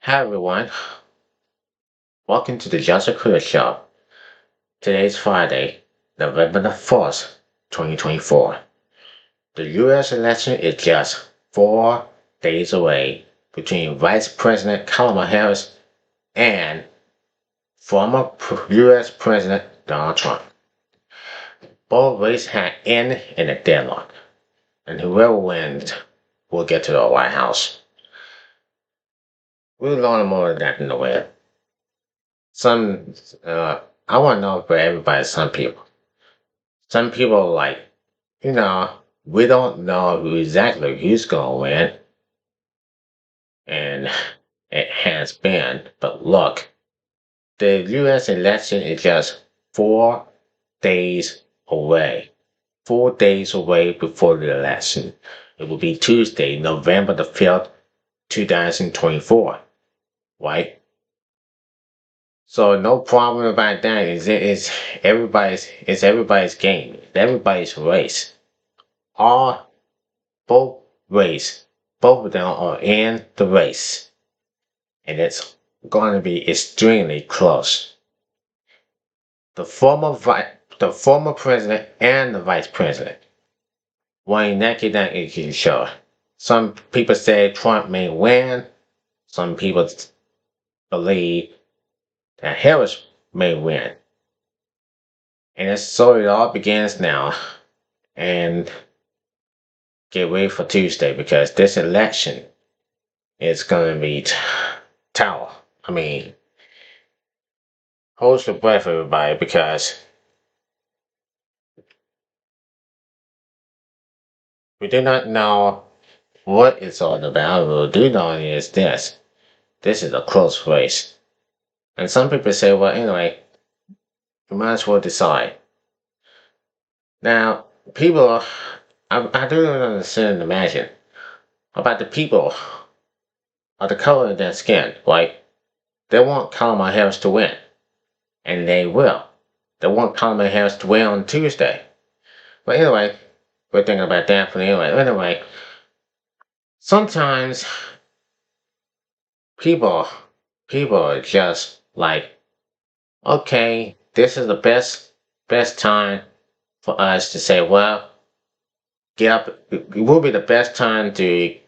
Hi everyone, welcome to the Joseph Crudup Show. Today is Friday, November the 4th, 2024. The US election is just 4 days away between Vice President Kamala Harris and former US President Donald Trump. Both races have ended in a deadlock, and whoever wins will get to the White House. We'll learn more of that in the way. Some, I want to know for everybody, some people like, we don't know exactly who's going to win. And it has been. But look, the U.S. election is just 4 days away. 4 days away before the election. It will be Tuesday, November the 5th, 2024. Right? So no problem about that. It's everybody's game. It's everybody's race. Both of them are in the race, and it's going to be extremely close. The former president and the vice president won neck and neck each other. Some people say Trump may win. Some people believe that Harris may win. And so it all begins now. And get ready for Tuesday because this election is going to be tough. I mean, hold your breath, everybody, because we do not know what it's all about. What we do know is this. This is a close race. And some people say, well, anyway, you might as well decide. Now, people, I don't understand and imagine about the people of the color of their skin, right? They want Kamala Harris to win. And they will. They want Kamala Harris to win on Tuesday. But anyway, we're thinking about that. But anyway, sometimes people are just like, okay, this is the best time for us to say, well, get up. It will be the best time to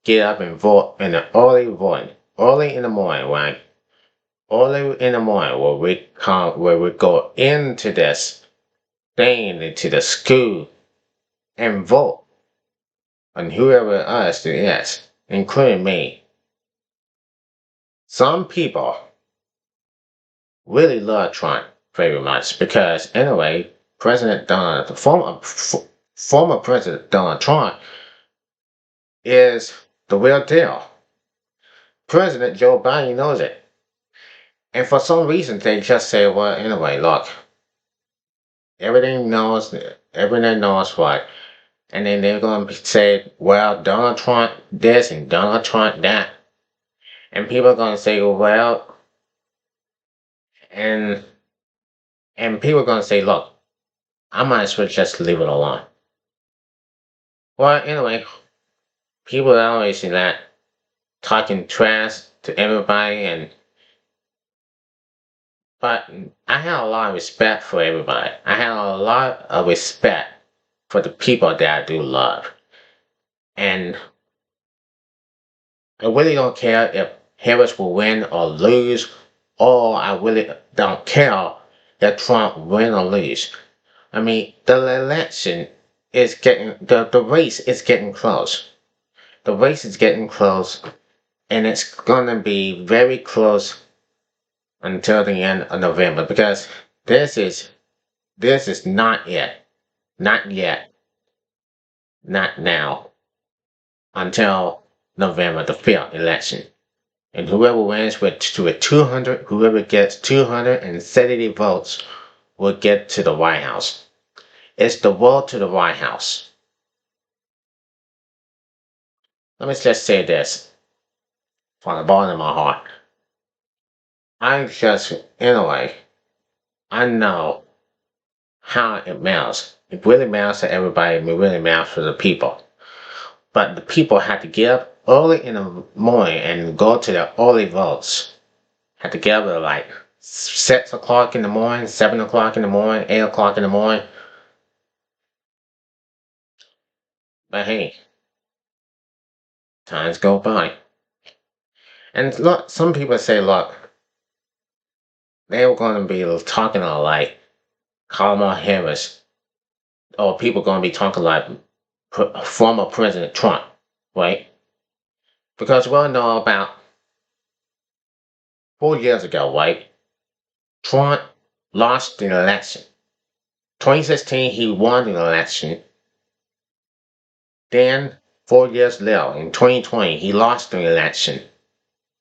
get up and vote in the early in the morning, right? Early in the morning, where we go into this thing, into the school, and vote on whoever us is, including me. Some people really love Trump very much because, anyway, former President Donald Trump is the real deal. President Joe Biden knows it. And for some reason, they just say, well, anyway, look, everything knows what. And then they're going to say, well, Donald Trump this and Donald Trump that. And people are going to say, well, and people are going to say, look, I might as well just leave it alone. Well, anyway, people are always that talking trash to everybody, but I have a lot of respect for everybody. I have a lot of respect for the people that I do love. And I really don't care if Harris will win or lose, or I really don't care if Trump win or lose. I mean, the election is the race is getting close. The race is getting close, and it's gonna be very close until the end of November because this is not yet, not now, until November the 5th election. And whoever wins with 200, whoever gets 270 votes will get to the White House. It's the road to the White House. Let me just say this from the bottom of my heart. I know how it matters. It really matters to everybody. It really matters to the people. But the people have to get up early in the morning and go to the early votes. Had to get up at like 6 o'clock in the morning, 7 o'clock in the morning, 8 o'clock in the morning. But hey, times go by. And look, some people say, look, they were going to be talking like Kamala Harris, or people going to be talking like former President Trump, right? Because we all know about 4 years ago, right? Trump lost the election. 2016, he won the election. Then, 4 years later, in 2020, he lost the election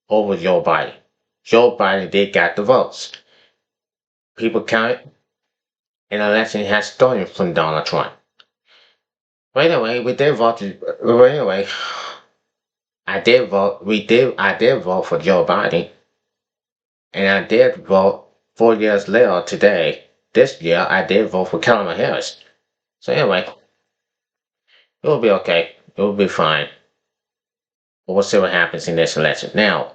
over Joe Biden. Joe Biden did get the votes. People counted, and the election has stolen from Donald Trump. But anyway, we did vote. Well, anyway, I did vote. I did vote for Joe Biden, and I did vote 4 years later today. This year, I did vote for Kamala Harris. So anyway, it will be okay. It will be fine. But we'll see what happens in this election. Now,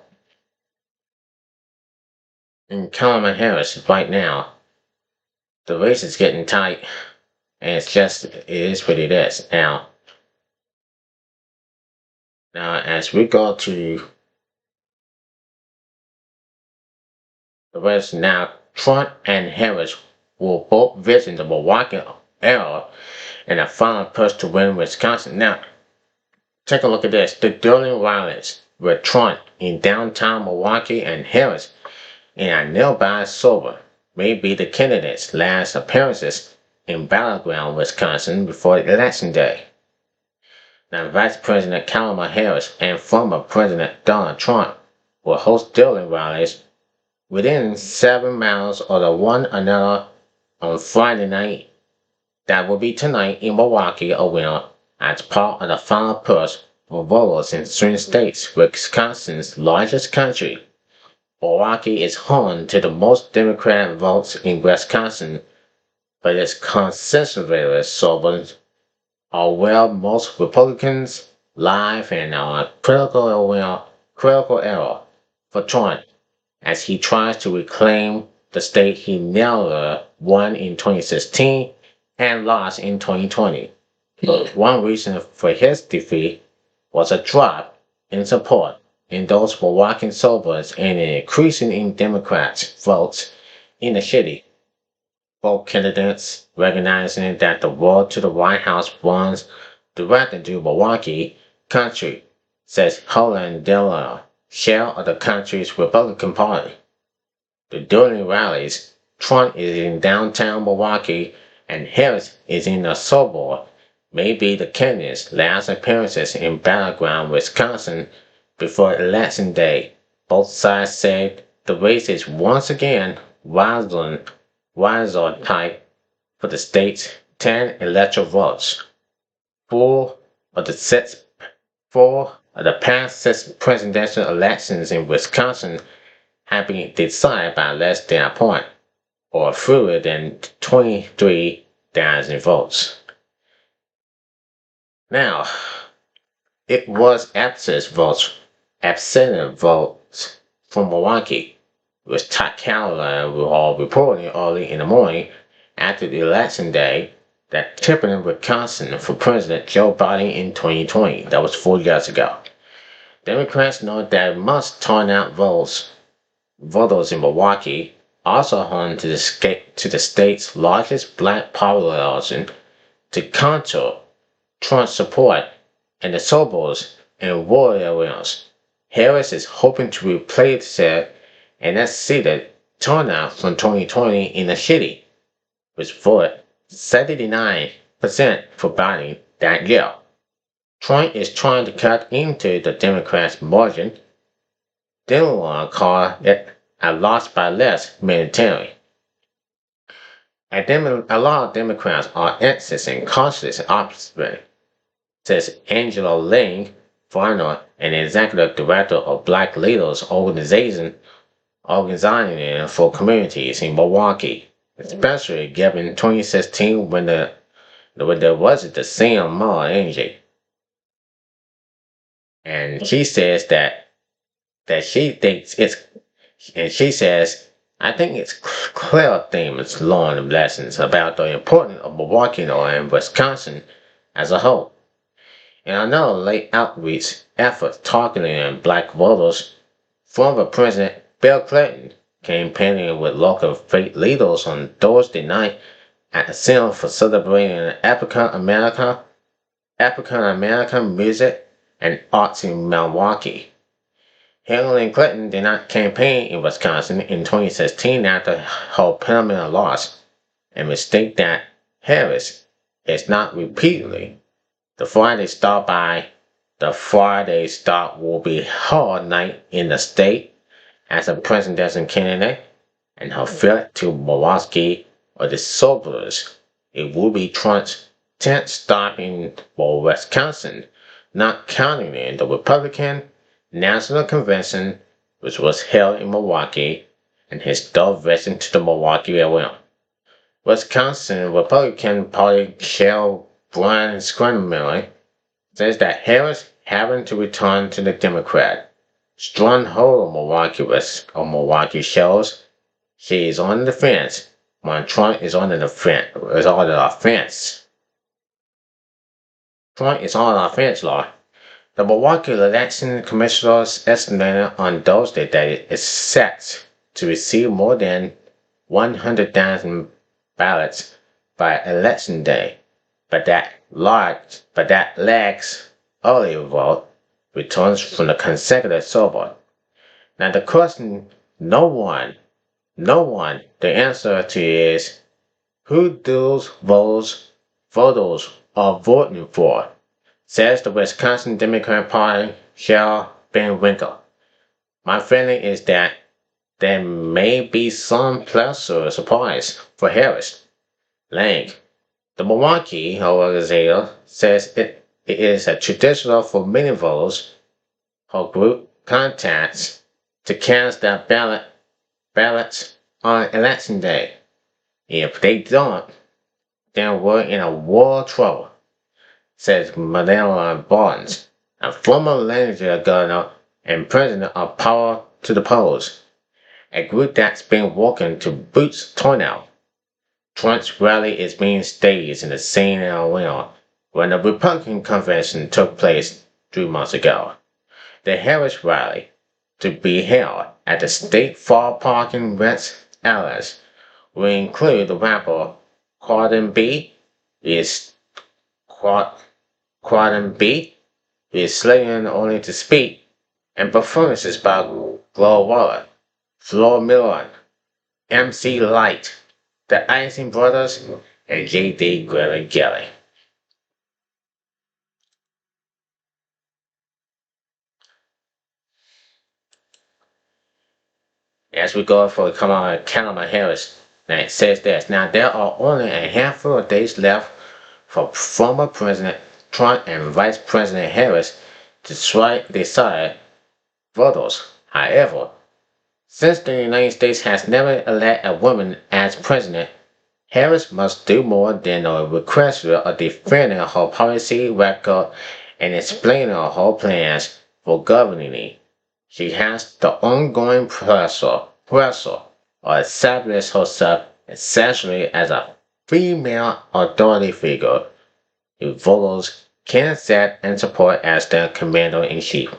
in Kamala Harris, right now, the race is getting tight, and it is what it is. Now, as we go to the rest now, Trump and Harris will both visit the Milwaukee area and the final push to win Wisconsin. Now, take a look at this. The dueling rallies with Trump in downtown Milwaukee and Harris in a nearby suburb may be the candidates' last appearances in battleground Wisconsin before Election Day. Now, Vice President Kamala Harris and former President Donald Trump will host dueling rallies within 7 miles of the one another on Friday night. That will be tonight in Milwaukee arena as part of the final push for voters in swing states, Wisconsin's largest county. Milwaukee is home to the most Democratic votes in Wisconsin, but its conservative suburbs are where most Republicans live and are critical era for Trump as he tries to reclaim the state he nearly won in 2016 and lost in 2020. One reason for his defeat was a drop in support in those Milwaukee suburbs and an increase in Democrats' votes in the city. Both candidates recognizing that the road to the White House runs directly through Milwaukee country, says Holland Dillon, chair of the country's Republican Party. The dueling rallies, Trump is in downtown Milwaukee and Harris is in the suburb, may be the candidates' last appearances in battleground Wisconsin before Election Day. Both sides said the race is once again razor tight for the state's 10 electoral votes. Four of the past 6 presidential elections in Wisconsin have been decided by less than a point, or fewer than 23,000 votes. Now, it was absentee votes from Milwaukee, with Todd Caroline all reporting early in the morning after the election day that tipped Wisconsin for President Joe Biden in 2020. That was 4 years ago. Democrats know that must turn out voters in Milwaukee, also home to the state's largest black population, to counter Trump's support in the suburbs and rural areas. Harris is hoping to replace it and exceeded turnout from 2020 in the city, which voted 79% for Biden that year. Trump is trying to cut into the Democrats' margin. Dillon called it a loss by less military. A lot of Democrats are anxious and cautious optimistic, says Angela Lang, founder and executive director of Black Leaders Organizing for Communities in Milwaukee, especially given 2016 when there wasn't the same moral energy. And she says that she thinks it's, and she says, I think it's clear themes, learned lessons about the importance of Milwaukee and Wisconsin as a whole. In another late outreach effort targeting black voters, former President Bill Clinton campaigning with local faith leaders on Thursday night at the Center for Celebrating African American Music and Arts in Milwaukee. Hillary Clinton did not campaign in Wisconsin in 2016 after her Pennsylvania loss, and mistake that Harris is not repeatedly. The Friday start will be her night in the state as a presidential candidate, and her field to Milwaukee or the suburbs. It will be Trump's 10th stop in Wisconsin, not counting in the Republican National Convention, which was held in Milwaukee, and his third visit to the Milwaukee area. Wisconsin Republican Party Chair Brian Scramble says that Harris having to return to the Democrat stronghold of Milwaukee shows she is on the fence when Trump is on the offense. Trump is on the offense, Lord. The Milwaukee Election Commissioners estimated on Thursday that it is set to receive more than 100,000 ballots by Election Day, but that lags early vote returns from the consecutive suburb. Now the question no one, the answer to is who those voters are voting for, says the Wisconsin Democratic Party Chair Ben Winkle. My feeling is that there may be some pleasure surprise for Harris. Lang, the Milwaukee organizer, says it is a traditional for many voters her group contacts to cast their ballots on election day. If they don't, then we're in a world of trouble, says Madeleine Barnes, a former legislature governor and president of Power to the Polls, a group that's been working to boost turnout. Trump's rally is being staged in the same arena when the Republican convention took place 3 months ago. The Harris rally, to be held at the State Farm Park in West Allis, will include the rapper Cardi B, is slated only to speak, and performances by Glow Waller, Flo Miller, MC Light, the Icing Brothers, and J.D. Gilly. As we go for Kamala Harris, now it says this. Now there are only a handful of days left for former President Trump and Vice President Harris to decide voters. However, since the United States has never elected a woman as president, Harris must do more than a requester of defending her policy record and explaining her plans for governing. She has the ongoing pressure of establish herself essentially as a female authority figure who voters can accept and support as their commander-in-chief.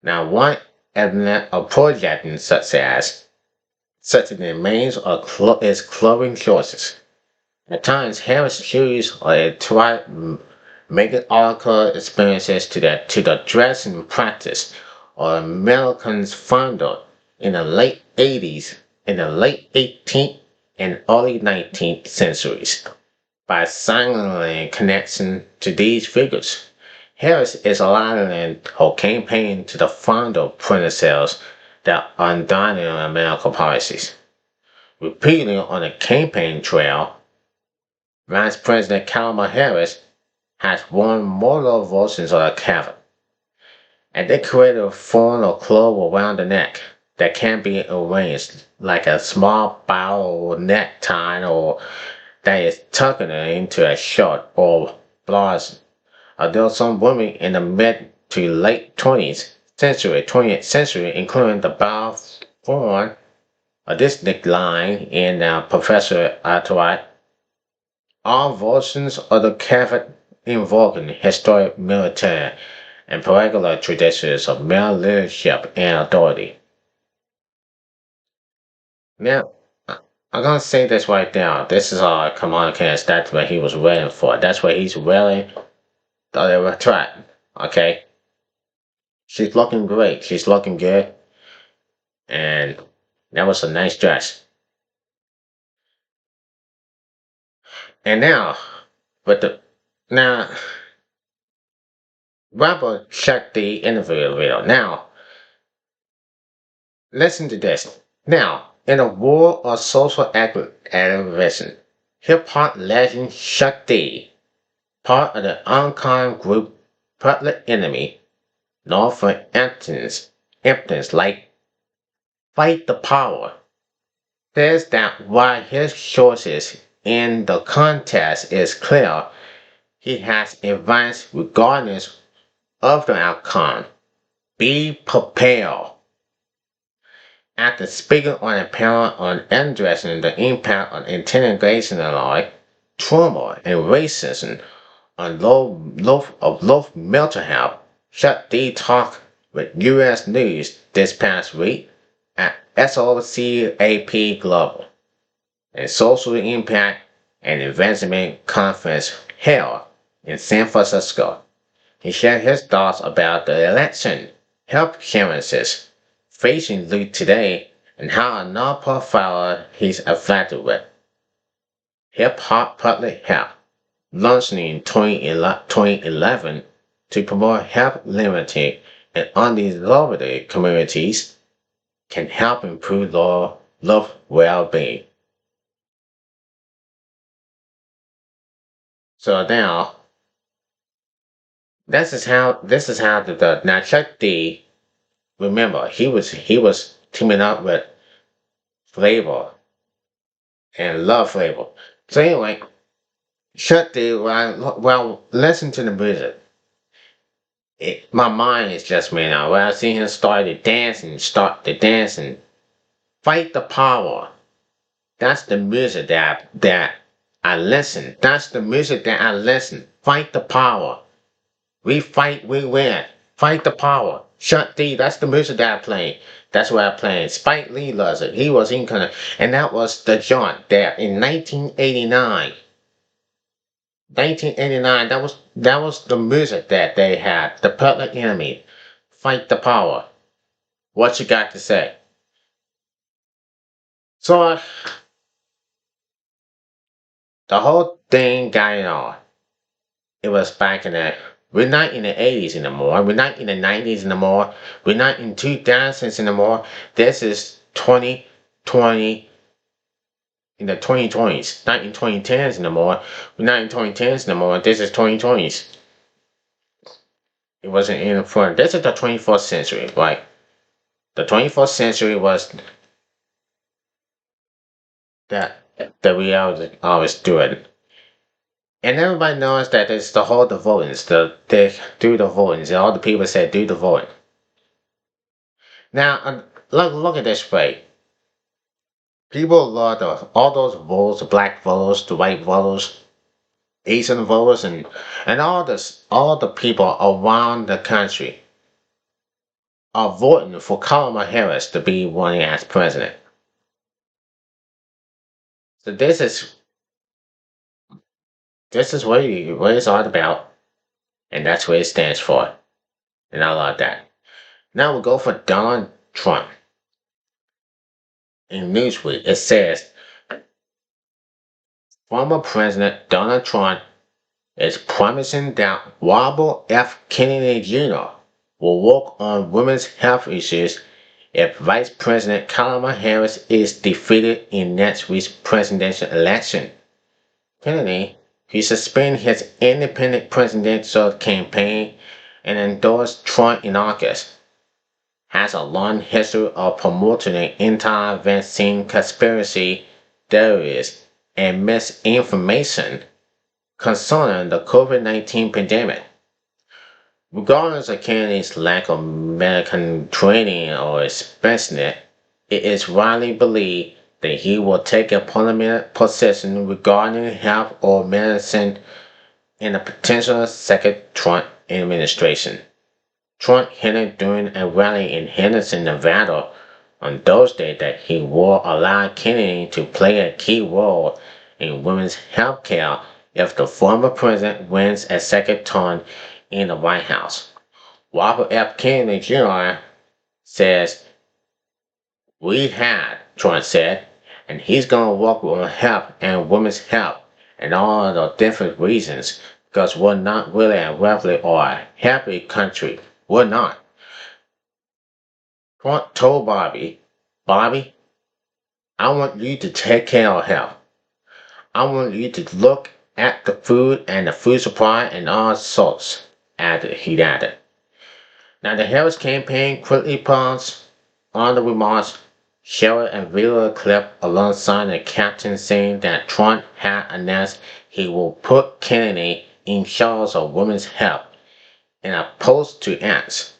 Now, one element of projecting such as remains is clothing choices. At times, Harris chooses or try making article experiences to the dressing practice or Americans founder in the late 18th and early 19th centuries. By signaling connection to these figures, Harris is aligning her campaign to the founder principles that underlie American policies. Repeatedly on the campaign trail, Vice President Kamala Harris has won more versions of the cabinet, and they created a form of club around the neck that can be arranged like a small bow or necktie, or that is tucked into a shirt or blouse. Although some women in the to late 20th century, including the Balfour District line and Professor Atwatt, all versions of the cabinet invoking historic military and political traditions of male leadership and authority. Now, I'm gonna say this right now. This is our Kamala Harris. That's what he was waiting for. That's what he's wearing. The track. Okay. She's looking great. She's looking good. And that was a nice dress. And now, but the now Robert checked the interview video. Now, listen to this. Now, in a war of social activism, hip hop legend Chuck D, part of the unkind group Public Enemy, known for anthems like Fight the Power, says that while his choices in the contest is clear, he has advice regardless of the outcome. Be prepared. After speaking on a panel on addressing the impact of intergenerational trauma and racism on low mental health, Chuck D talked with U.S. News this past week at SOCAP Global, a social impact and investment conference held in San Francisco. He shared his thoughts about the election, health challenges facing youth today, and how a non-profiler he's affected with. Hip Hop Public Health, launched in 2011 to promote health literacy in underdeveloped communities, can help improve love well-being. So now, this is how the now Chuck D. Remember, he was teaming up with Flavor and Love Flavor. So anyway, Chuck D. Well, listen to the music. My mind is just made out. When I see him start the dancing, Fight the Power. That's the music that I listen. That's the music that I listen. Fight the Power. We fight, we win. Fight the Power. Chuck D, that's the music that I play. That's what I play. Spike Lee loves it. He was in kind of, and that was the joint there in 1989. 1989, that was the music that they had. The Public Enemy. Fight the Power. What you got to say? So, the whole thing going on. It was back in the, we're not in the 80s anymore. We're not in the 90s anymore. We're not in 2000s anymore. This is 2020, in the 2020s. Not in 2010s anymore. We're not in 2010s anymore. This is 2020s. It wasn't in front. This is the 21st century, right? The 21st century was that we always do it. And everybody knows that it's the whole the votings, they do the votings, and all the people said do the voting. Now, look at this way. People love all those votes, the black voters, the white voters, Asian voters, and all the people around the country are voting for Kamala Harris to be running as president. So this is what it's all about, and that's what it stands for. And I love that. Now we'll go for Donald Trump. In Newsweek, it says former President Donald Trump is promising that Robert F. Kennedy Jr. will work on women's health issues if Vice President Kamala Harris is defeated in next week's presidential election. Kennedy, who suspended his independent presidential campaign and endorsed Trump in August, has a long history of promoting anti-vaccine conspiracy theories and misinformation concerning the COVID-19 pandemic. Regardless of Kennedy's lack of medical training or experience, it is widely believed that he will take a prominent position regarding health or medicine in a potential second Trump administration. Trump hinted during a rally in Henderson, Nevada on Thursday that he will allow Kennedy to play a key role in women's health care if the former president wins a second term in the White House. Robert F. Kennedy Jr. says, "We had," Trump said, "and he's going to work on health and women's health and all the different reasons because we're not really a wealthy or a happy country. We're not." Trump told Bobby, "I want you to take care of health. I want you to look at the food and the food supply and all sorts," he added. Now, the Harris campaign quickly paused on the remarks, sharing a video clip alongside the caption saying that Trump had announced he will put Kennedy in charge of women's health. In a post to X,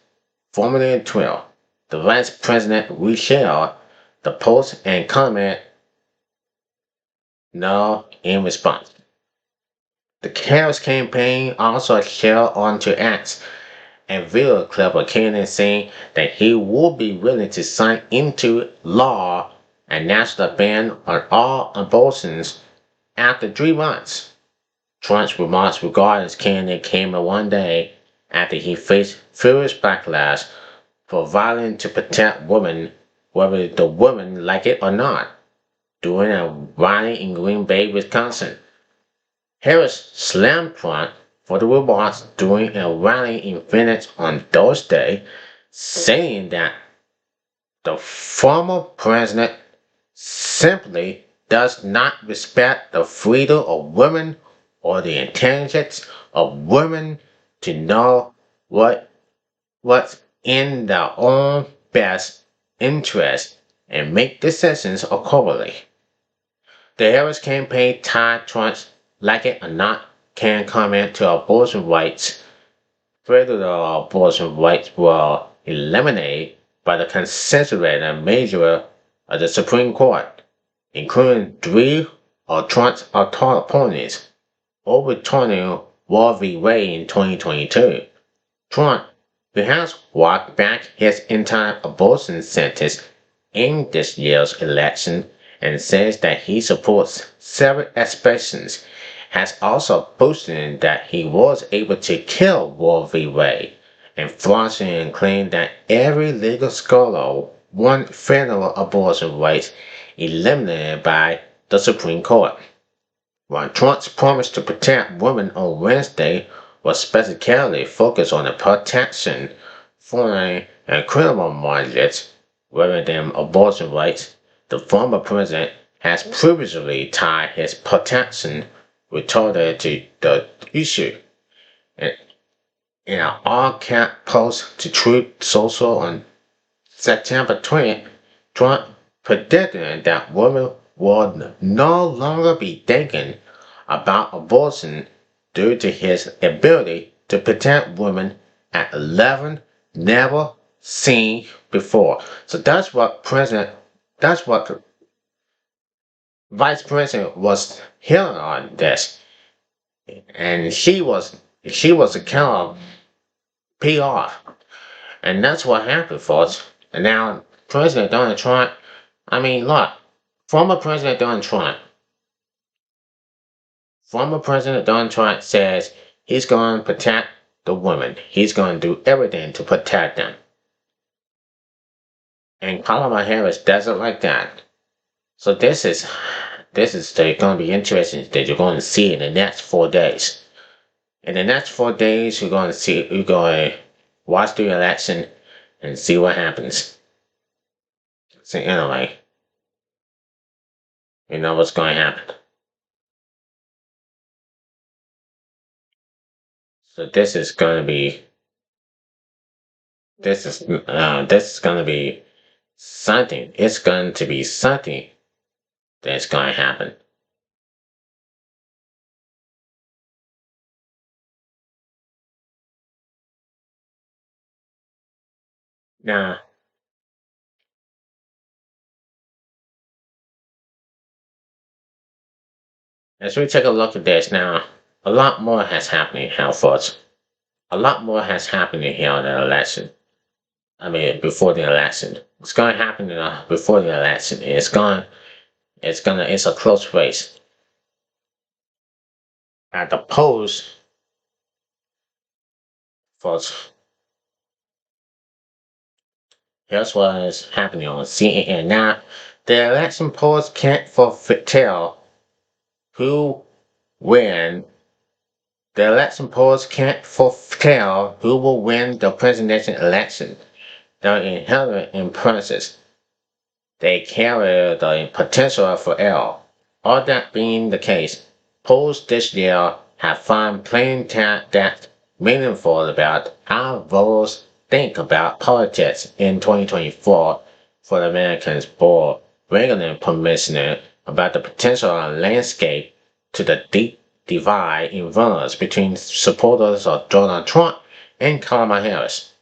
formerly Twitter, the vice president reshared the post and commented no in response. The Harris campaign also shared onto X a video clip of Kennedy saying that he would be willing to sign into law a national ban on all abortions after 3 months. Trump's remarks regarding Kennedy came one day after he faced furious backlash for violating to protect women, whether the women like it or not, during a rally in Green Bay, Wisconsin. Harris slammed Trump for the remarks during a rally in Phoenix on Thursday, saying that the former president simply does not respect the freedom of women or the intelligence of women to know what's in their own best interest and make decisions accordingly. The Harris campaign tied Trump's "like it or not" can comment to abortion rights. Federal abortion rights were eliminated by the conservative majority of the Supreme Court, including 3 of Trump's opponents, overturning Roe v. Wade in 2022. Trump, who has walked back his entire abortion sentence in this year's election and says that he supports several expressions, has also boasted that he was able to kill Roe v. Wade and flaunting and claimed that every legal scholar wants federal abortion rights eliminated by the Supreme Court. While Trump's promise to protect women on Wednesday was specifically focused on the protection, foreign, and criminal marriages rather than abortion rights, the former president has previously tied his protection retorted to the issue. In an all-cap post to Truth Social on September 20th, Trump predicted that women would no longer be thinking about abortion due to his ability to protect women at a level never seen before. So that's what Vice President was hearing on this, and she was a kind of PR, and that's what happened, folks. And now President Donald Trump, I mean, look, former President Donald Trump, former President Donald Trump says he's going to protect the women. He's going to do everything to protect them. And Kamala Harris doesn't like that. So this is going to be interesting that you're going to see in the next 4 days. In the next 4 days, you're going to watch the election and see what happens. So anyway, you know what's going to happen. So this is going to be something. It's going to be something that's going to happen. Now, as we take a look at this now, a lot more has happened here, folks. A lot more has happened here in the election. I mean, before the election. What's going to happen before the election? It's a close race. At the polls, folks, here's what is happening on CNN. Now, the election polls can't tell who win. The election polls can't foretell who will win the presidential election. They're inherent in process. They carry the potential for error. All that being the case, polls this year have found plain that meaningful about how voters think about politics in 2024 for the Americans for regular permission about the potential landscape to the deep divide in voters between supporters of Donald Trump and Kamala Harris.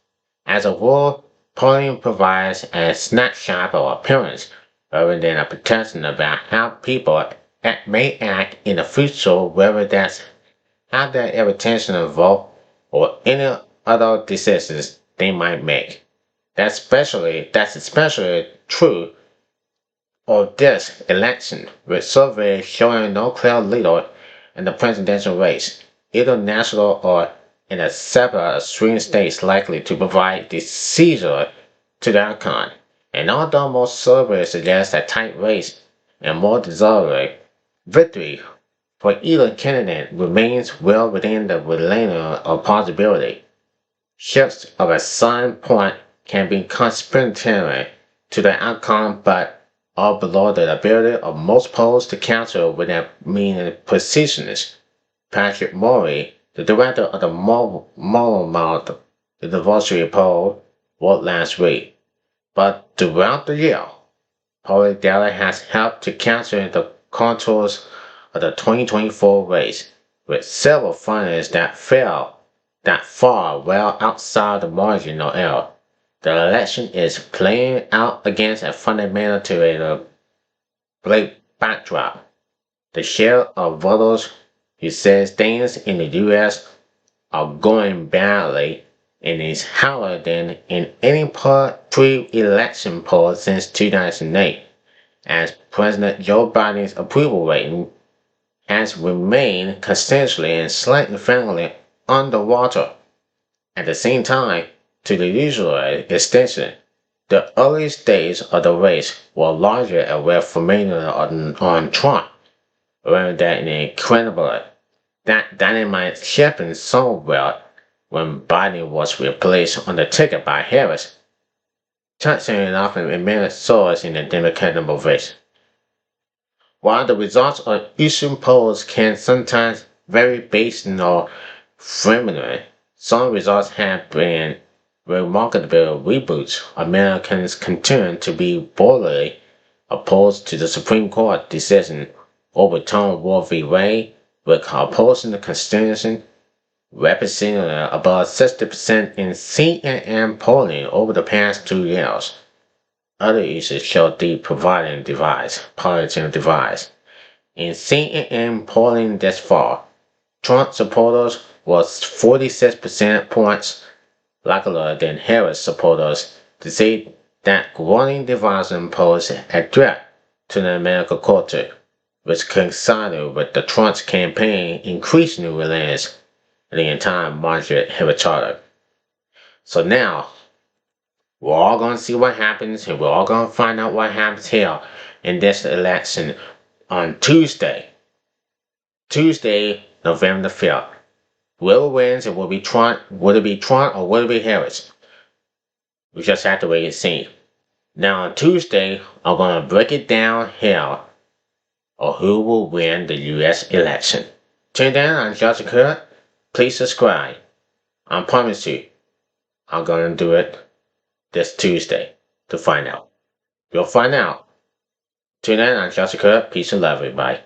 As a rule, polling provides a snapshot of appearance rather than a projection about how people may act in the future, whether that's how their intention to vote or any other decisions they might make. That's especially true of this election, with surveys showing no clear leader in the presidential race, either national or in a separate swing states likely to provide the Caesar to the outcome. And although most surveys suggest a tight race and more deserving victory for either candidate remains well within the realm of possibility, shifts of a certain point can be consequential to the outcome but are below the ability of most polls to counter without meaning precisions. Patrick Murray, the director of the Mount University poll, wrote last week. But throughout the year, polling data has helped to counter the contours of the 2024 race, with several findings that fell that far well outside the margin of error. The election is playing out against a fundamentally bleak backdrop. The share of voters who says things in the U.S. are going badly and is higher than in any pre-election poll since 2008, as President Joe Biden's approval rating has remained consistently and slightly fairly underwater. At the same time, to the usual extension, the early stages of the race were largely a reformation on Trump, rather than incredible. That dynamite shifted somewhat when Biden was replaced on the ticket by Harris, touching it off in many sources in the Democratic race. While the results of recent polls can sometimes vary based on preliminary, some results have been remarkable reboots. Americans continue to be boldly opposed to the Supreme Court decision overturning Roe v. Wade, with opposing the Constitution representing about 60% in CNN polling over the past 2 years. Other issues show deep political divides. In CNN polling thus far, Trump supporters was 46% points likelier than Harris supporters to say that growing division poses a threat to the American culture, which coincided with the Trump campaign increasingly relentless the entire moderate charter. So now, we're all going to see what happens, and we're all going to find out what happens here in this election on Tuesday, November the 5th. Whoever wins, it will be Trump. Will it be Trump or will it be Harris? We just have to wait and see. Now on Tuesday, I'm going to break it down here of who will win the U.S. election. Till then, I'm Joseph Crudup. Please subscribe. I promise you, I'm going to do it this Tuesday to find out. You'll find out. Till then, I'm Joseph Crudup. Peace and love, everybody.